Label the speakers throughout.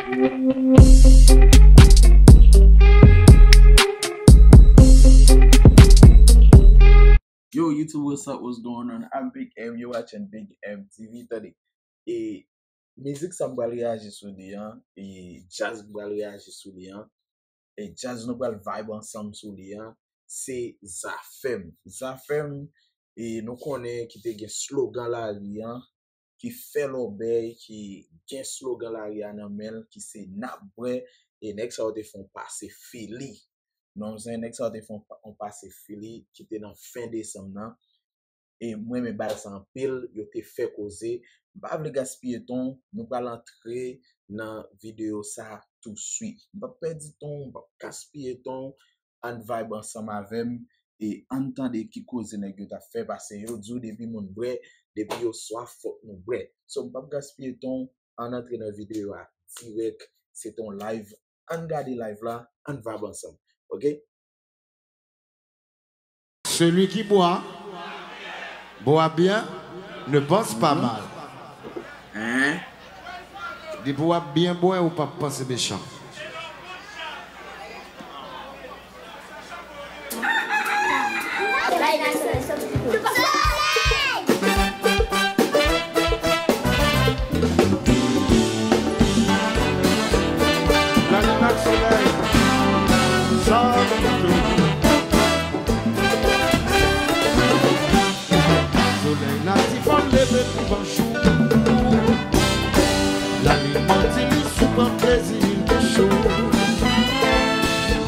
Speaker 1: Yo, YouTube, what's up? What's going on? I'm Big M. You're watching Big M TV today. Et musique ça m'a réagi sur lui, hein. Et jazz m'a réagi sur lui, hein. Et jazz nous va vibe ensemble sur lui, hein. C'est Zafem. Zafem, et nous connaissons qui te gen slogan la li, hein. Qui fait l'obéi, qui gen slogan la li en amel, qui c'est nabre, et next out te font passer fili. Non, c'est next out te font passer fili, qui te dans fin décembre, nan. Et moi, mes balles en pile, yo te fait causer. Pas le gaspiller ton, nous pas l'entrer dans vidéo ça tout de suite. Pas perdre ton, pas gaspiller ton, en vibe ensemble avec et entendre qui cause nèg yo t'a fait passer yo dou depuis mon vrai, depuis yo soif faut nous vrai. So pas gaspiller ton, en entrer dans vidéo direct, c'est ton live, en garder live là, en vibe ensemble. OK?
Speaker 2: Celui qui boit bien, ne pense pas mal.
Speaker 1: Hein?
Speaker 2: Il boit bien boire ou pas penser méchant.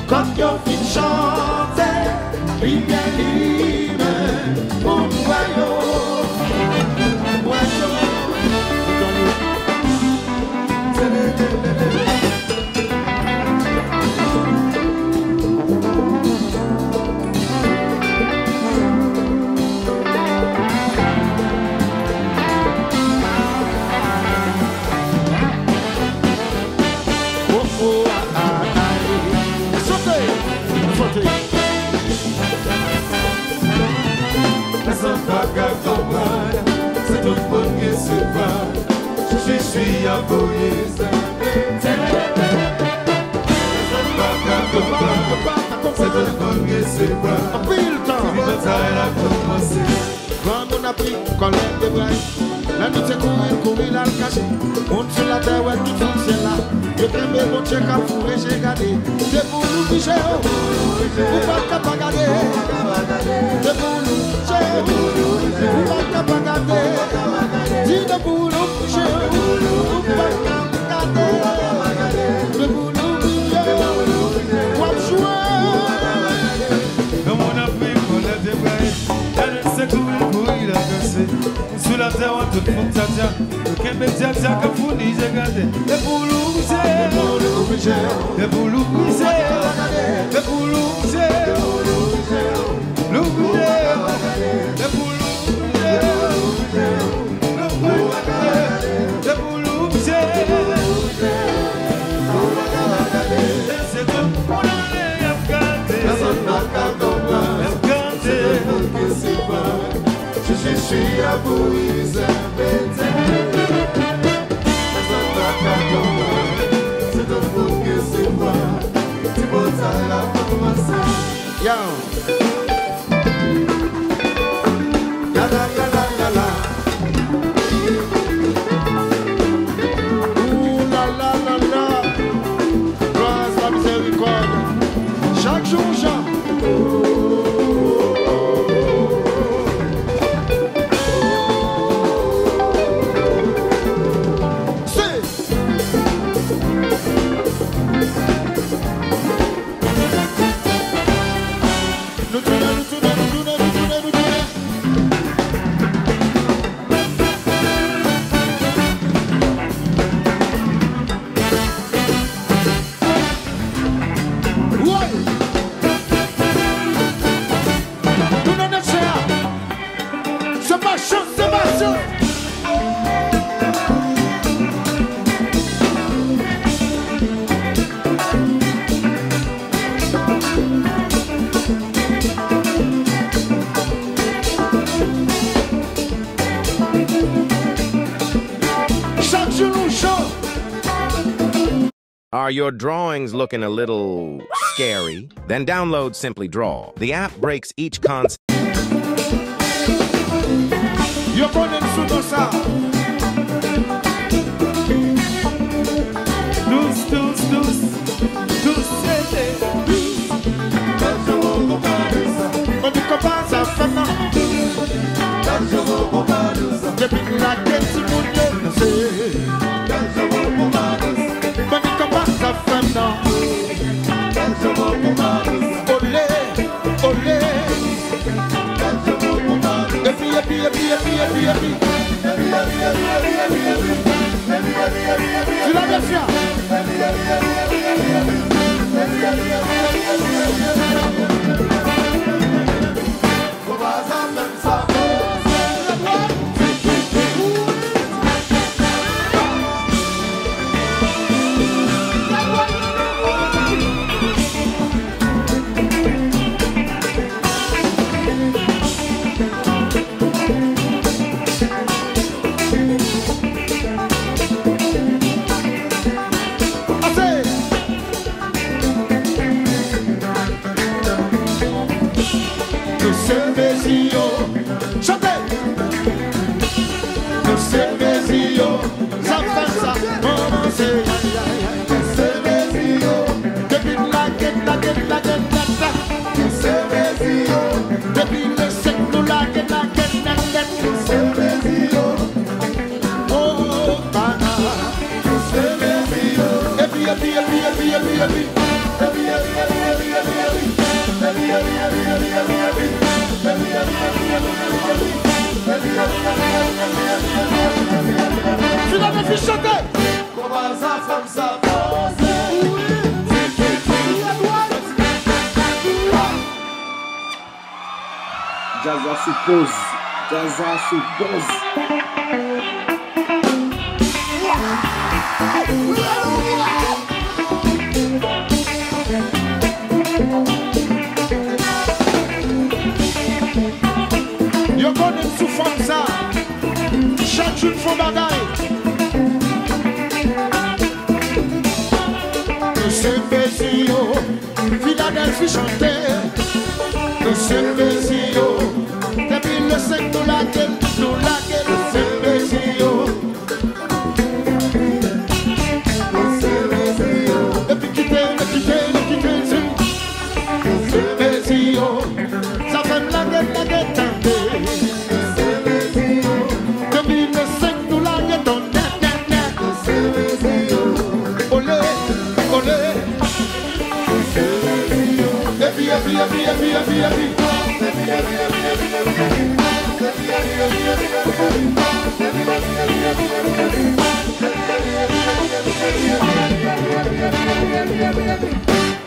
Speaker 3: Quand yo fin chante, libre, mon c'est tout le monde qui se voit. Je suis égoïste. C'est tout le monde qui se voit. La bataille a commencé.
Speaker 2: Quand on a pris collègue de bras, la nuit c'est courir là le cacher. On sur la terre, ouais, tout le ciel là. Je t'aime, mon check à fourrer, j'ai gardé. C'est pour nous, Michel. Vous pas qu'à regarder. C'est pour nous, Michel. Vous pas qu'à regarder. C'est pour nous, Michel. Vous pas qu'à regarder. C'est pour nous, Michel. Quoi jouer?
Speaker 3: Comme on a pris collègue de bras, la nuit c'est courir là caché. Sur la terre, on te prend ta tia. Le Québec, tia, comme fourni, j'ai gardé. C'est pour nous, Michel. C'est pour nous, Michel. C'est pour nous, Michel. Je suis à Bouise, c'est ton fou que c'est moi. Tu peux t'aller à commencer.
Speaker 2: Yala, yala, yala. Ouh la la la la. Grâce à miséricorde. Chaque jour, Jean. Nous
Speaker 4: Are your drawings looking a little scary? Then download Simply Draw. The app breaks each concept.
Speaker 2: Yo konen sou don sa. On dit comment ça fait mal. Depuis la tête tout le monde le sait. On dit comment ça fait mal. Olé, olé. Et puis. Tu l'as bien fait. Tu l'avais fait chanter. Comment ça fait ça?
Speaker 1: Jazza suppose. Jazza suppose.
Speaker 2: Yo konen sou fom sa. Chaque jour font bagaille. Nous sommes Bézio, Philadelphie chantait. Nous sommes Bézio, depuis le sec nous la gueule, nous sommes Bézio. Nous sommes Bézio, et puis quitter, nous sommes Bézio. Ça fait la gueule,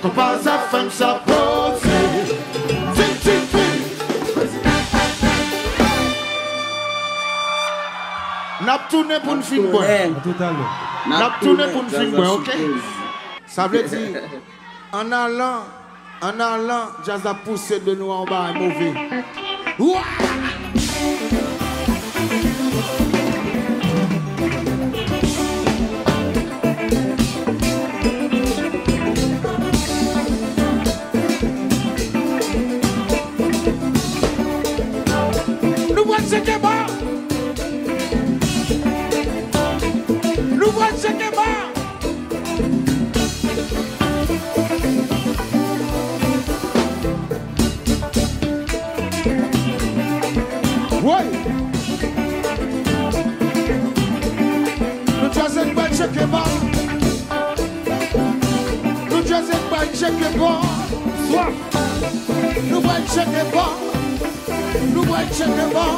Speaker 2: Comment ça fait ça pose? N'a tourné pour une film boy. N'a tourné pour une film boy, ok? Ça veut dire en allant, Jazz a poussé de nous en bas, mauvais. Ouah! Nous voici ce qui est bon. Nous voici ce qui est bon. Nous choisissons pas de checker bon. Nous choisissons pas de checker bon. Soif. Nous va checker bon. Nous va checker bon.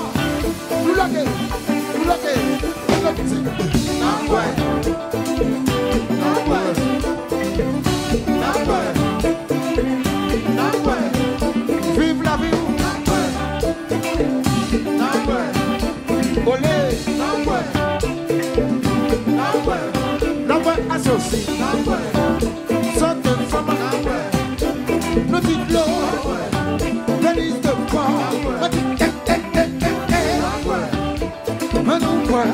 Speaker 2: Nous loquer. Nous loquer. Nous loquer. Vive la vie. Olé. Associé. Sortez de femme. Nous dites l'eau. Venise de quoi. Manon quoi.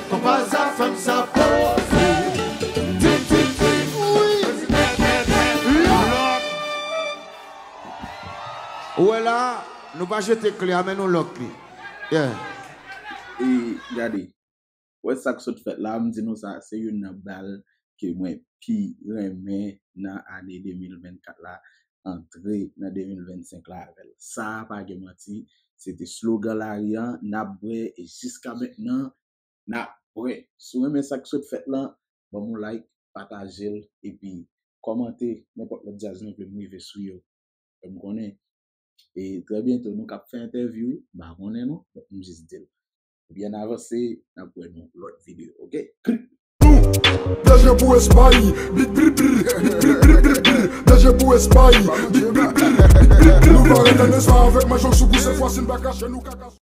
Speaker 2: Qu'on passe à femme sa pose. Où est là? Nous pas jeter clé, mais nous lock clé. Yeah.
Speaker 1: Et regardez, ouais ça que ça fait là, me dit nous ça c'est une balle que moi puis remet dans année 2024 là, entrer dans 2025 là avec. Ça pas de menti, c'était slogan là rien, n'a bré et jusqu'à maintenant n'a bré. Si vous aimez ça que ça fait là, bon mon like, partager et puis commenter n'importe le jazz nous peut me sur yo. Comme connaît. Et très bientôt, nous avons fait une interview, bah, on est nous, nous juste dire. Bien avancé, nous avons l'autre vidéo, ok?
Speaker 5: Déjà pour Espagne, déjà pour Espagne, nous allons dans le soir avec ma chance sous cette fois, c'est une bacache, nous caca.